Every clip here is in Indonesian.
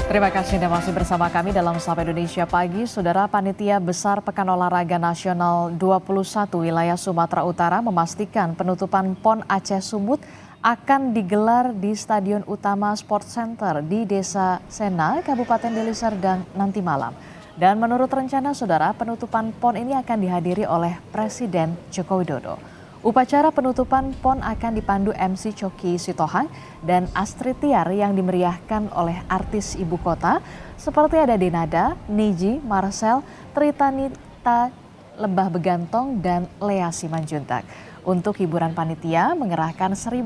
Terima kasih Anda masih bersama kami dalam Sapa Indonesia Pagi. Saudara, Panitia Besar Pekan Olahraga Nasional 21 wilayah Sumatera Utara memastikan penutupan PON Aceh Sumut akan digelar di Stadion Utama Sport Center di Desa Sena, Kabupaten Deli Serdang nanti malam. Dan menurut rencana saudara, penutupan PON ini akan dihadiri oleh Presiden Joko Widodo. Upacara penutupan PON akan dipandu MC Coki Sitohang dan Astrid Tiar yang dimeriahkan oleh artis ibu kota seperti ada Denada, Niji, Marcel, Tritanita Lebah Begantong, dan Lea Simanjuntak. Untuk hiburan panitia mengerahkan 1.200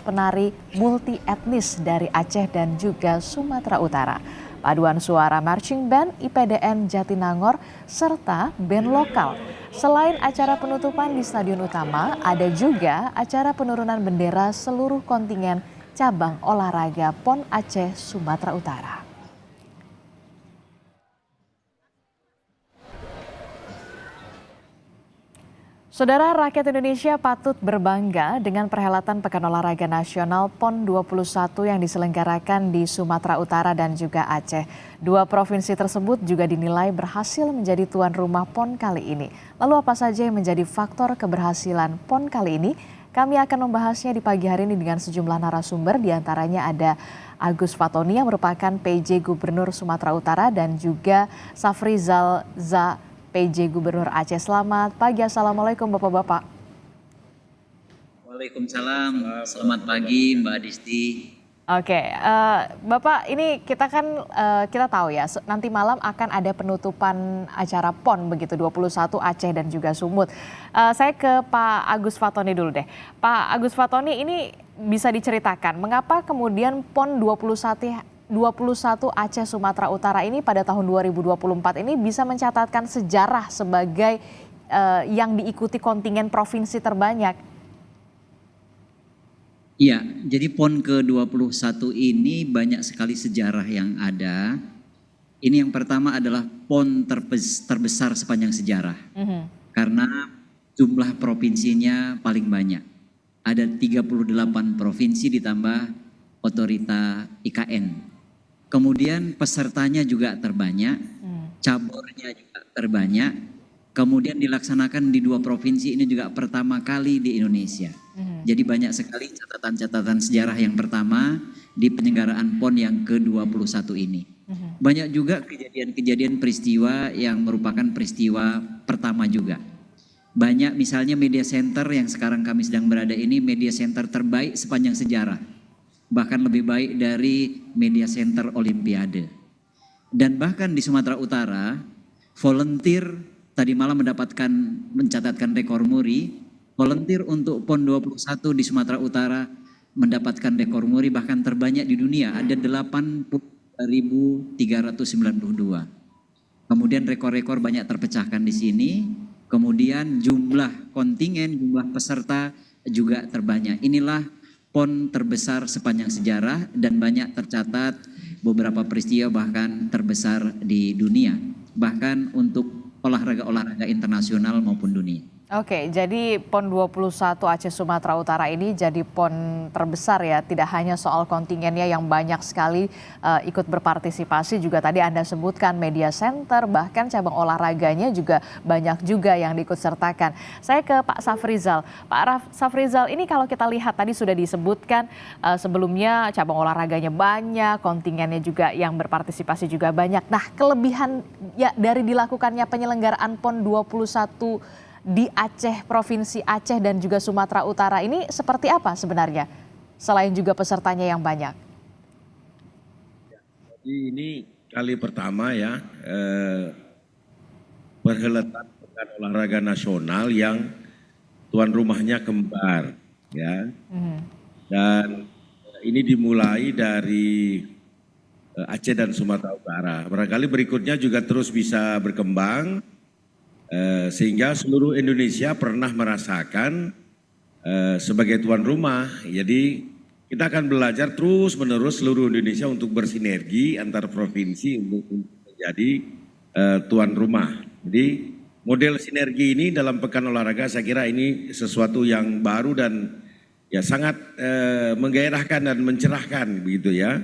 penari multi etnis dari Aceh dan juga Sumatera Utara. Paduan suara marching band, IPDN Jatinangor, serta band lokal. Selain acara penutupan di Stadion Utama, ada juga acara penurunan bendera seluruh kontingen cabang olahraga PON Aceh Sumatera Utara. Saudara, rakyat Indonesia patut berbangga dengan perhelatan Pekan Olahraga Nasional PON 21 yang diselenggarakan di Sumatera Utara dan juga Aceh. Dua provinsi tersebut juga dinilai berhasil menjadi tuan rumah PON kali ini. Lalu apa saja yang menjadi faktor keberhasilan PON kali ini? Kami akan membahasnya di pagi hari ini dengan sejumlah narasumber, diantaranya ada Agus Fatoni yang merupakan PJ Gubernur Sumatera Utara dan juga Safrizal Za, PJ Gubernur Aceh. Selamat pagi, Assalamualaikum Bapak-Bapak. Waalaikumsalam, selamat pagi Mbak Disti. Oke, Bapak, ini kita kan kita tahu ya, nanti malam akan ada penutupan acara PON begitu, 21 Aceh dan juga Sumut. Saya ke Pak Agus Fatoni dulu deh. Pak Agus Fatoni, ini bisa diceritakan mengapa kemudian PON 21 Aceh Sumatera Utara ini pada tahun 2024 ini bisa mencatatkan sejarah sebagai yang diikuti kontingen provinsi terbanyak. Iya, jadi PON ke-21 ini banyak sekali sejarah yang ada. Ini yang pertama adalah PON terbesar sepanjang sejarah. Karena jumlah provinsinya paling banyak. Ada 38 provinsi ditambah otorita IKN. Kemudian pesertanya juga terbanyak, cabornya juga terbanyak. Kemudian dilaksanakan di dua provinsi ini juga pertama kali di Indonesia. Jadi banyak sekali catatan-catatan sejarah yang pertama di penyelenggaraan PON yang ke-21 ini. Banyak juga kejadian-kejadian peristiwa yang merupakan peristiwa pertama juga. Banyak misalnya media center yang sekarang kami sedang berada ini media center terbaik sepanjang sejarah. Bahkan lebih baik dari media center Olimpiade. Dan bahkan di Sumatera Utara, volunteer tadi malam mencatatkan rekor muri. Volunteer untuk PON 21 di Sumatera Utara mendapatkan rekor muri bahkan terbanyak di dunia, ada 80.392. Kemudian rekor-rekor banyak terpecahkan di sini. Kemudian jumlah kontingen, jumlah peserta juga terbanyak. Inilah PON terbesar sepanjang sejarah dan banyak tercatat beberapa peristiwa bahkan terbesar di dunia. Bahkan untuk olahraga-olahraga internasional maupun dunia. Oke, jadi PON 21 Aceh Sumatera Utara ini jadi PON terbesar ya, tidak hanya soal kontingennya yang banyak sekali ikut berpartisipasi, juga tadi Anda sebutkan media center, bahkan cabang olahraganya juga banyak juga yang diikut sertakan. Saya ke Pak Safrizal. Pak Safrizal, ini kalau kita lihat tadi sudah disebutkan sebelumnya cabang olahraganya banyak, kontingennya juga yang berpartisipasi juga banyak. Nah, kelebihan ya dari dilakukannya penyelenggaraan PON 21 di Aceh, Provinsi Aceh dan juga Sumatera Utara ini seperti apa sebenarnya? Selain juga pesertanya yang banyak. Jadi ini kali pertama ya perhelatan Pekan Olahraga Nasional yang tuan rumahnya kembar ya. Dan ini dimulai dari Aceh dan Sumatera Utara. Barangkali berikutnya juga terus bisa berkembang. Sehingga seluruh Indonesia pernah merasakan sebagai tuan rumah. Jadi kita akan belajar terus menerus seluruh Indonesia untuk bersinergi antar provinsi untuk menjadi tuan rumah. Jadi model sinergi ini dalam Pekan Olahraga saya kira ini sesuatu yang baru dan ya sangat menggairahkan dan mencerahkan begitu ya.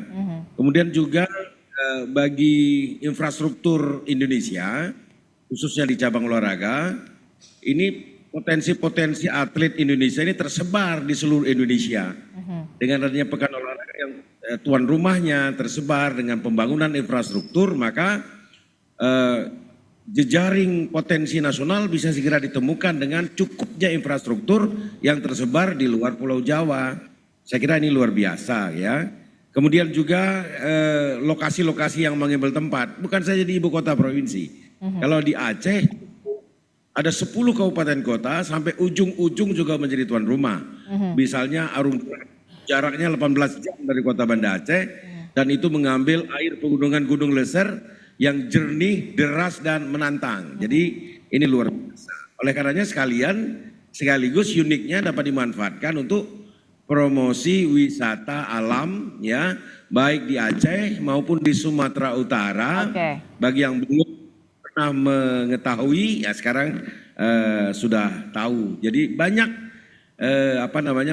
Kemudian juga bagi infrastruktur Indonesia, khususnya di cabang olahraga, ini potensi-potensi atlet Indonesia ini tersebar di seluruh Indonesia. Dengan adanya pekan olahraga yang tuan rumahnya tersebar dengan pembangunan infrastruktur, maka jejaring potensi nasional bisa segera ditemukan dengan cukupnya infrastruktur yang tersebar di luar Pulau Jawa. Saya kira ini luar biasa ya. Kemudian juga lokasi-lokasi yang mengambil tempat, bukan saja di ibu kota provinsi. Kalau di Aceh ada 10 kabupaten kota sampai ujung-ujung juga menjadi tuan rumah. Misalnya Arung jaraknya 18 jam dari kota Banda Aceh dan itu mengambil air pegunungan Gunung Leser yang jernih, deras dan menantang. Jadi ini luar biasa. Oleh karenanya sekaligus uniknya dapat dimanfaatkan untuk promosi wisata alam ya, baik di Aceh maupun di Sumatera Utara. Bagi yang belum pernah mengetahui ya sekarang sudah tahu. Jadi banyak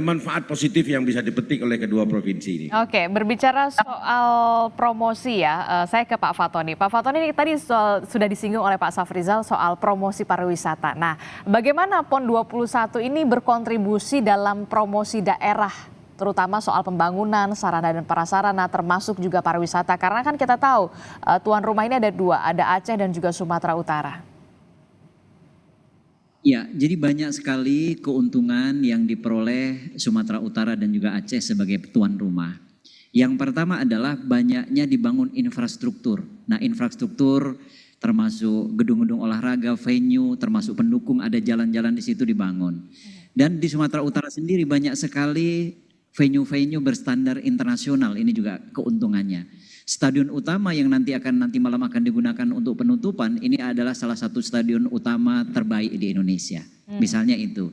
manfaat positif yang bisa dipetik oleh kedua provinsi ini. Oke, berbicara soal promosi ya, saya ke Pak Fatoni. Pak Fatoni ini tadi sudah disinggung oleh Pak Safrizal soal promosi pariwisata. Nah, bagaimana PON 21 ini berkontribusi dalam promosi daerah, terutama soal pembangunan, sarana dan prasarana, termasuk juga pariwisata. Karena kan kita tahu tuan rumah ini ada 2, ada Aceh dan juga Sumatera Utara. Ya, jadi banyak sekali keuntungan yang diperoleh Sumatera Utara dan juga Aceh sebagai tuan rumah. Yang pertama adalah banyaknya dibangun infrastruktur. Nah, infrastruktur termasuk gedung-gedung olahraga, venue, termasuk pendukung, ada jalan-jalan di situ dibangun. Dan di Sumatera Utara sendiri banyak sekali venue-venue berstandar internasional, ini juga keuntungannya. Stadion utama yang nanti malam akan digunakan untuk penutupan, ini adalah salah satu stadion utama terbaik di Indonesia. Misalnya itu.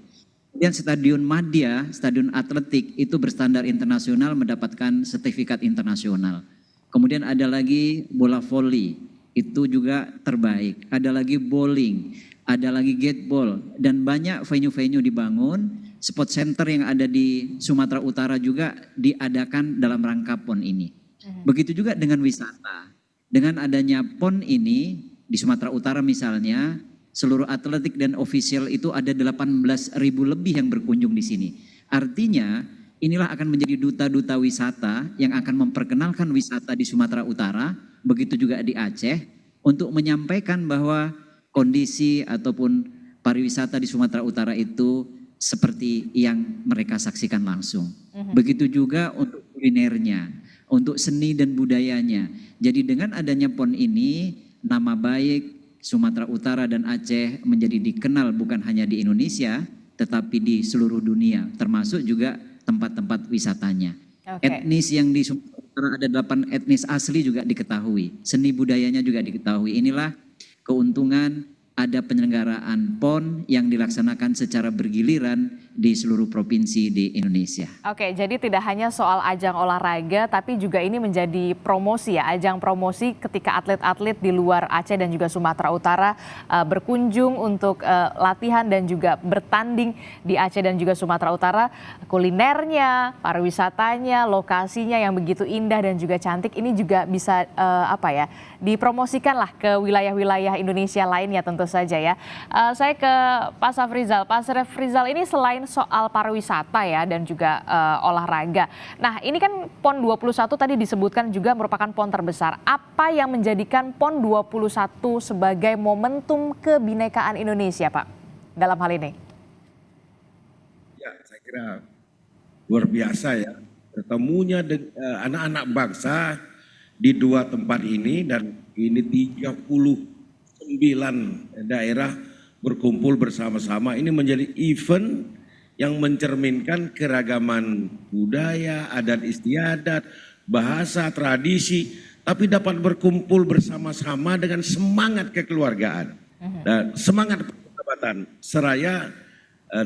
Kemudian Stadion Madia, stadion atletik itu berstandar internasional mendapatkan sertifikat internasional. Kemudian ada lagi bola voli, itu juga terbaik. Ada lagi bowling, ada lagi gateball, dan banyak venue-venue dibangun. Sport center yang ada di Sumatera Utara juga diadakan dalam rangka PON ini. Begitu juga dengan wisata. Dengan adanya PON ini di Sumatera Utara misalnya, seluruh atletik dan ofisial itu ada 18.000 lebih yang berkunjung di sini. Artinya inilah akan menjadi duta-duta wisata yang akan memperkenalkan wisata di Sumatera Utara, begitu juga di Aceh, untuk menyampaikan bahwa kondisi ataupun pariwisata di Sumatera Utara itu seperti yang mereka saksikan langsung. Begitu juga untuk kulinernya, untuk seni dan budayanya. Jadi dengan adanya PON ini, nama baik Sumatera Utara dan Aceh menjadi dikenal bukan hanya di Indonesia, tetapi di seluruh dunia, termasuk juga tempat-tempat wisatanya. Etnis yang di Sumatera Utara ada 8 etnis asli juga diketahui, seni budayanya juga diketahui. Inilah keuntungan ada penyelenggaraan PON yang dilaksanakan secara bergiliran di seluruh provinsi di Indonesia. Oke, jadi tidak hanya soal ajang olahraga, tapi juga ini menjadi promosi ya, ajang promosi ketika atlet-atlet di luar Aceh dan juga Sumatera Utara berkunjung untuk latihan dan juga bertanding di Aceh dan juga Sumatera Utara. Kulinernya, pariwisatanya, lokasinya yang begitu indah dan juga cantik, ini juga bisa dipromosikan lah ke wilayah-wilayah Indonesia lainnya tentu saja ya. Saya ke Pak Safrizal. Pak Safrizal, ini selain soal pariwisata ya dan juga olahraga. Nah, ini kan PON 21 tadi disebutkan juga merupakan PON terbesar. Apa yang menjadikan PON 21 sebagai momentum kebinekaan Indonesia, Pak, dalam hal ini? Ya, saya kira luar biasa ya. Ketemunya anak-anak bangsa di 2 tempat ini, dan ini 39 daerah berkumpul bersama-sama. Ini menjadi event yang mencerminkan keragaman budaya, adat istiadat, bahasa, tradisi, tapi dapat berkumpul bersama-sama dengan semangat kekeluargaan dan semangat persahabatan, seraya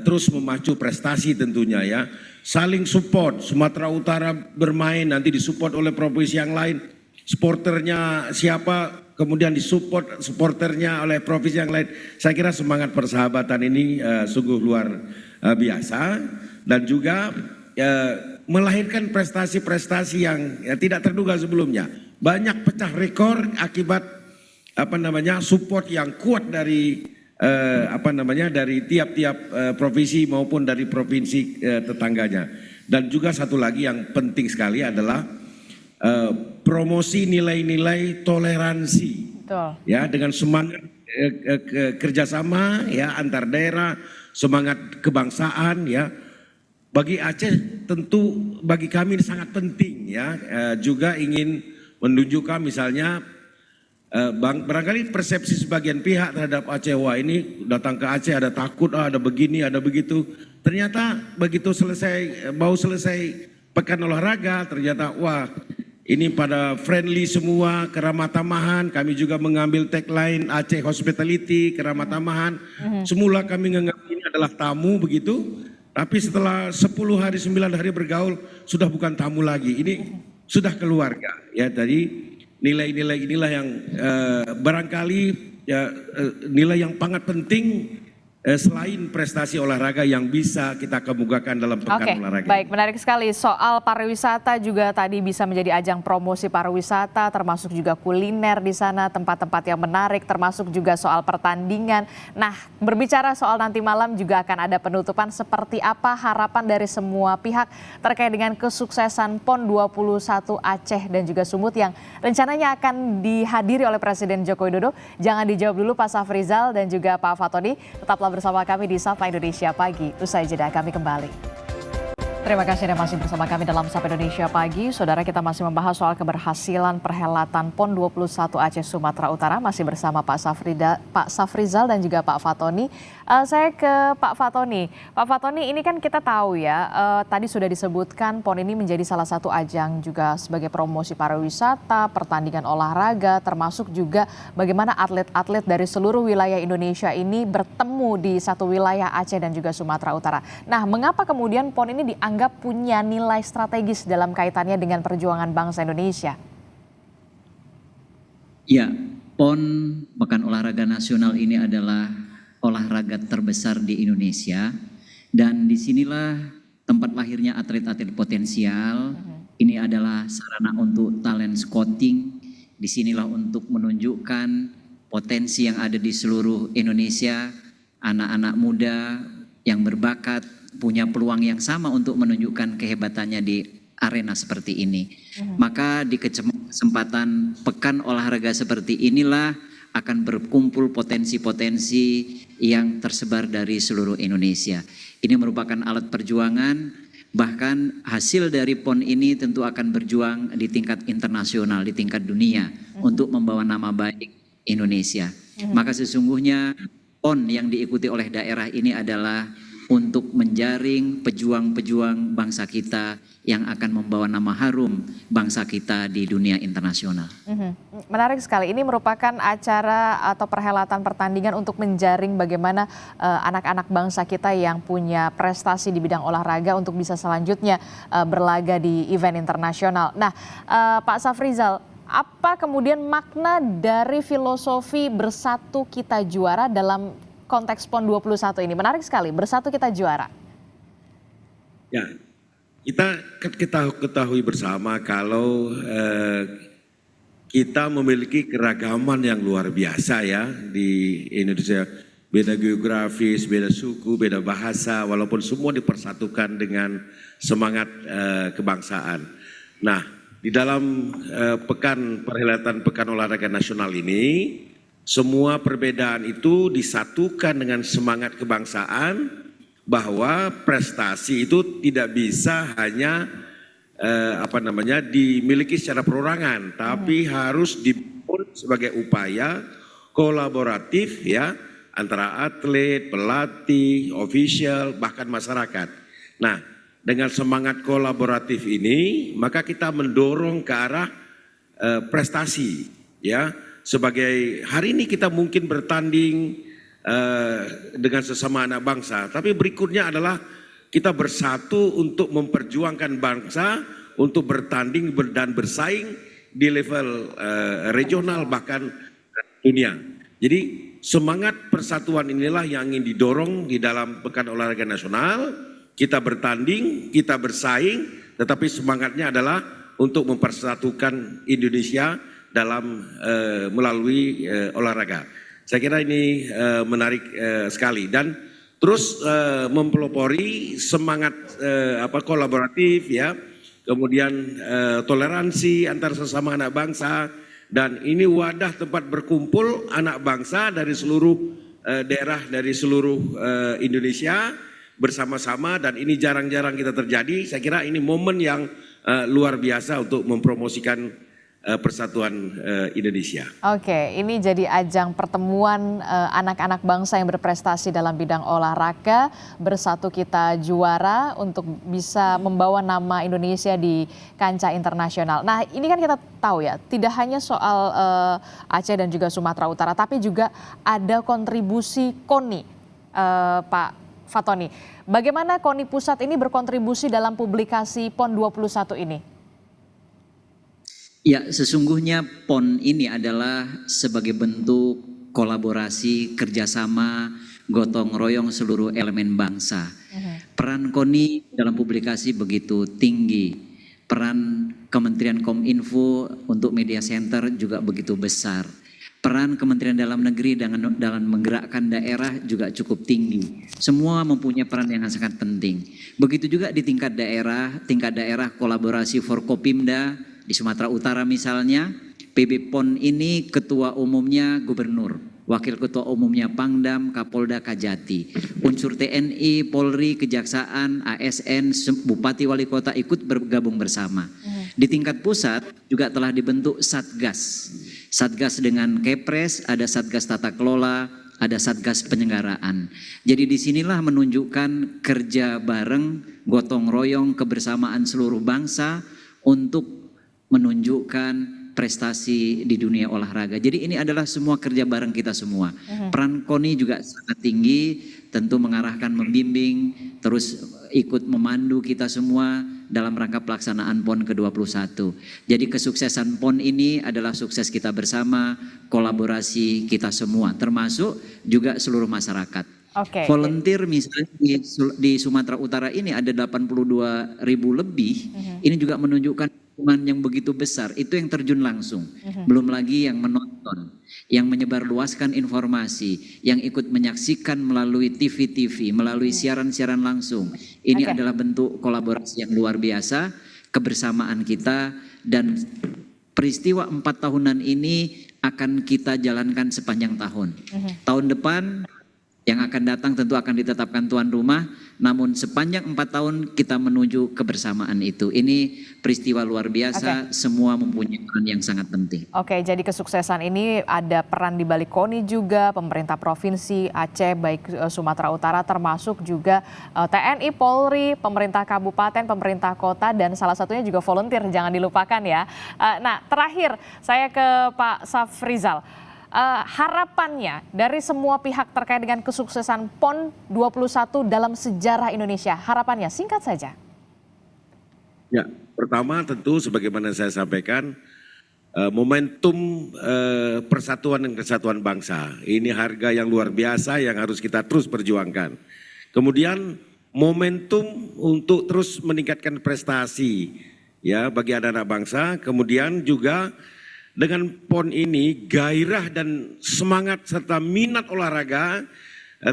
terus memacu prestasi tentunya ya. Saling support, Sumatera Utara bermain nanti disupport oleh provinsi yang lain. Supporternya siapa, kemudian disupport supporternya oleh provinsi yang lain. Saya kira semangat persahabatan ini sungguh luar biasa, dan juga melahirkan prestasi-prestasi yang tidak terduga sebelumnya. banyak pecah rekor akibat support yang kuat dari dari tiap-tiap provinsi maupun dari provinsi tetangganya. Dan juga satu lagi yang penting sekali adalah promosi nilai-nilai toleransi. Betul. Ya, dengan semangat kerjasama ya antar daerah, semangat kebangsaan ya. Bagi Aceh tentu bagi kami ini sangat penting ya. Juga ingin menunjukkan misalnya barangkali persepsi sebagian pihak terhadap Aceh, wah ini datang ke Aceh ada takut, ada begini, ada begitu. Ternyata begitu mau selesai pekan olahraga, ternyata wah ini pada friendly semua, keramah tamahan. Kami juga mengambil tagline Aceh Hospitality, keramah tamahan. Semula kami menganggap ini adalah tamu begitu, tapi setelah 10 hari, 9 hari bergaul, sudah bukan tamu lagi. Ini sudah keluarga. Ya, tadi nilai-nilai inilah yang barangkali nilai yang sangat penting selain prestasi olahraga yang bisa kita kemukakan dalam pekan olahraga. Baik, menarik sekali. Soal pariwisata juga tadi bisa menjadi ajang promosi pariwisata, termasuk juga kuliner di sana, tempat-tempat yang menarik, termasuk juga soal pertandingan. Nah, berbicara soal nanti malam juga akan ada penutupan. Seperti apa harapan dari semua pihak terkait dengan kesuksesan PON 21 Aceh dan juga Sumut yang rencananya akan dihadiri oleh Presiden Joko Widodo? Jangan dijawab dulu Pak Safrizal dan juga Pak Fatoni. Tetaplah bersama kami di Sapa Indonesia Pagi. Usai jeda kami kembali. Terima kasih Anda masih bersama kami dalam Sapa Indonesia Pagi. Saudara, kita masih membahas soal keberhasilan perhelatan PON 21 Aceh Sumatera Utara. Masih bersama Pak Safrizal dan juga Pak Fatoni. Saya ke Pak Fatoni. Pak Fatoni, ini kan kita tahu ya, tadi sudah disebutkan PON ini menjadi salah satu ajang juga sebagai promosi pariwisata, pertandingan olahraga, termasuk juga bagaimana atlet-atlet dari seluruh wilayah Indonesia ini bertemu di satu wilayah Aceh dan juga Sumatera Utara. Nah, mengapa kemudian PON ini dianggap punya nilai strategis dalam kaitannya dengan perjuangan bangsa Indonesia? Ya, PON Pekan Olahraga Nasional ini adalah olahraga terbesar di Indonesia, dan disinilah tempat lahirnya atlet-atlet potensial. Ini adalah sarana untuk talent scouting. Disinilah untuk menunjukkan potensi yang ada di seluruh Indonesia. Anak-anak muda yang berbakat punya peluang yang sama untuk menunjukkan kehebatannya di arena seperti ini. Maka di kesempatan pekan olahraga seperti inilah akan berkumpul potensi-potensi yang tersebar dari seluruh Indonesia. Ini merupakan alat perjuangan, bahkan hasil dari PON ini tentu akan berjuang di tingkat internasional, di tingkat dunia untuk membawa nama baik Indonesia. Maka sesungguhnya PON yang diikuti oleh daerah ini adalah untuk menjaring pejuang-pejuang bangsa kita yang akan membawa nama harum bangsa kita di dunia internasional. Menarik sekali. Ini merupakan acara atau perhelatan pertandingan untuk menjaring bagaimana anak-anak bangsa kita yang punya prestasi di bidang olahraga untuk bisa selanjutnya berlaga di event internasional. Nah, Pak Safrizal, apa kemudian makna dari filosofi bersatu kita juara dalam konteks PON 21 ini? Menarik sekali, bersatu kita juara. Ya, kita ketahui bersama kalau kita memiliki keragaman yang luar biasa ya di Indonesia. Beda geografis, beda suku, beda bahasa, walaupun semua dipersatukan dengan semangat kebangsaan. Nah, di dalam perhelatan Pekan Olahraga Nasional ini, semua perbedaan itu disatukan dengan semangat kebangsaan, bahwa prestasi itu tidak bisa hanya dimiliki secara perorangan, tapi harus dibangun sebagai upaya kolaboratif ya antara atlet, pelatih, official, bahkan masyarakat. Nah, dengan semangat kolaboratif ini, maka kita mendorong ke arah prestasi ya. Sebagai hari ini kita mungkin bertanding dengan sesama anak bangsa, tapi berikutnya adalah kita bersatu untuk memperjuangkan bangsa, untuk bertanding dan bersaing di level regional bahkan dunia. Jadi semangat persatuan inilah yang ingin didorong di dalam Pekan Olahraga Nasional. Kita bertanding, kita bersaing, tetapi semangatnya adalah untuk mempersatukan Indonesia dalam melalui olahraga. Saya kira ini menarik sekali dan terus mempelopori semangat kolaboratif ya, kemudian toleransi antar sesama anak bangsa, dan ini wadah tempat berkumpul anak bangsa dari seluruh daerah dari seluruh Indonesia bersama-sama, dan ini jarang-jarang kita terjadi. Saya kira ini momen yang luar biasa untuk mempromosikan persatuan Indonesia. Oke, ini jadi ajang pertemuan anak-anak bangsa yang berprestasi dalam bidang olahraga. Bersatu kita juara untuk bisa membawa nama Indonesia di kancah internasional. Nah, ini kan kita tahu ya, tidak hanya soal Aceh dan juga Sumatera Utara, tapi juga ada kontribusi KONI, Pak Fatoni. Bagaimana KONI Pusat ini berkontribusi dalam publikasi PON 21 ini? Ya, sesungguhnya PON ini adalah sebagai bentuk kolaborasi, kerjasama, gotong royong seluruh elemen bangsa. Peran KONI dalam publikasi begitu tinggi. Peran Kementerian Kominfo untuk Media Center juga begitu besar. Peran Kementerian Dalam Negeri dalam menggerakkan daerah juga cukup tinggi. Semua mempunyai peran yang sangat penting. Begitu juga di tingkat daerah kolaborasi Forkopimda di Sumatera Utara misalnya, PB PON ini ketua umumnya gubernur, wakil ketua umumnya Pangdam, Kapolda, Kajati. Unsur TNI, Polri, Kejaksaan, ASN, Bupati, Wali Kota ikut bergabung bersama. Di tingkat pusat juga telah dibentuk Satgas. Satgas dengan Kepres, ada Satgas Tata Kelola, ada Satgas Penyelenggaraan. Jadi disinilah menunjukkan kerja bareng, gotong royong, kebersamaan seluruh bangsa untuk menunjukkan prestasi di dunia olahraga. Jadi ini adalah semua kerja bareng kita semua. Peran KONI juga sangat tinggi, tentu mengarahkan, membimbing, terus ikut memandu kita semua dalam rangka pelaksanaan PON ke-21. Jadi kesuksesan PON ini adalah sukses kita bersama, kolaborasi kita semua, termasuk juga seluruh masyarakat. Volunteer misalnya di Sumatera Utara ini ada 82.000 lebih, ini juga menunjukkan yang begitu besar, itu yang terjun langsung. Belum lagi yang menonton, yang menyebarluaskan informasi, yang ikut menyaksikan melalui TV-TV, melalui siaran-siaran langsung. Ini adalah bentuk kolaborasi yang luar biasa, kebersamaan kita, dan peristiwa 4 tahunan ini akan kita jalankan sepanjang tahun. Tahun depan yang akan datang tentu akan ditetapkan tuan rumah, namun sepanjang 4 tahun kita menuju kebersamaan itu. Ini peristiwa luar biasa, semua mempunyai peran yang sangat penting. Jadi kesuksesan ini ada peran di balik KONI juga, pemerintah provinsi Aceh, baik Sumatera Utara, termasuk juga TNI, Polri, pemerintah kabupaten, pemerintah kota, dan salah satunya juga volunteer, jangan dilupakan ya. Nah, terakhir saya ke Pak Safrizal. Harapannya dari semua pihak terkait dengan kesuksesan PON 21 dalam sejarah Indonesia, harapannya singkat saja. Ya, pertama tentu sebagaimana saya sampaikan, momentum persatuan dan kesatuan bangsa. Ini harga yang luar biasa yang harus kita terus perjuangkan. Kemudian momentum untuk terus meningkatkan prestasi ya bagi anak-anak bangsa. Kemudian juga dengan PON ini gairah dan semangat serta minat olahraga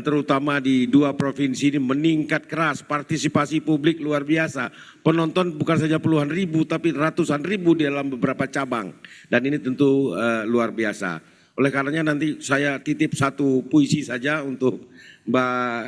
terutama di 2 provinsi ini meningkat keras, partisipasi publik luar biasa. Penonton bukan saja puluhan ribu tapi ratusan ribu di dalam beberapa cabang, dan ini tentu luar biasa. Oleh karenanya nanti saya titip satu puisi saja untuk Mbak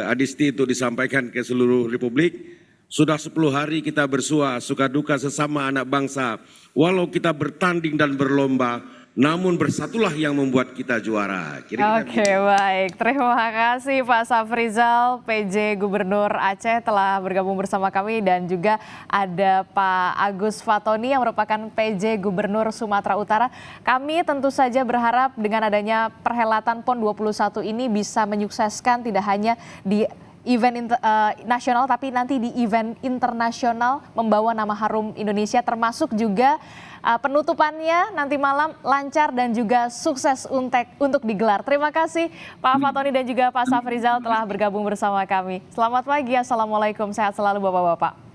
Adisti untuk disampaikan ke seluruh Republik. Sudah 10 hari kita bersua, suka duka sesama anak bangsa. Walau kita bertanding dan berlomba, namun bersatulah yang membuat kita juara. Baik. Terima kasih Pak Safrizal, PJ Gubernur Aceh telah bergabung bersama kami, dan juga ada Pak Agus Fatoni yang merupakan PJ Gubernur Sumatera Utara. Kami tentu saja berharap dengan adanya perhelatan PON 21 ini bisa menyukseskan tidak hanya di event nasional tapi nanti di event internasional, membawa nama harum Indonesia, termasuk juga penutupannya nanti malam lancar dan juga sukses untuk digelar. Terima kasih Pak Fatoni dan juga Pak Safrizal telah bergabung bersama kami. Selamat pagi, assalamualaikum, sehat selalu Bapak-Bapak.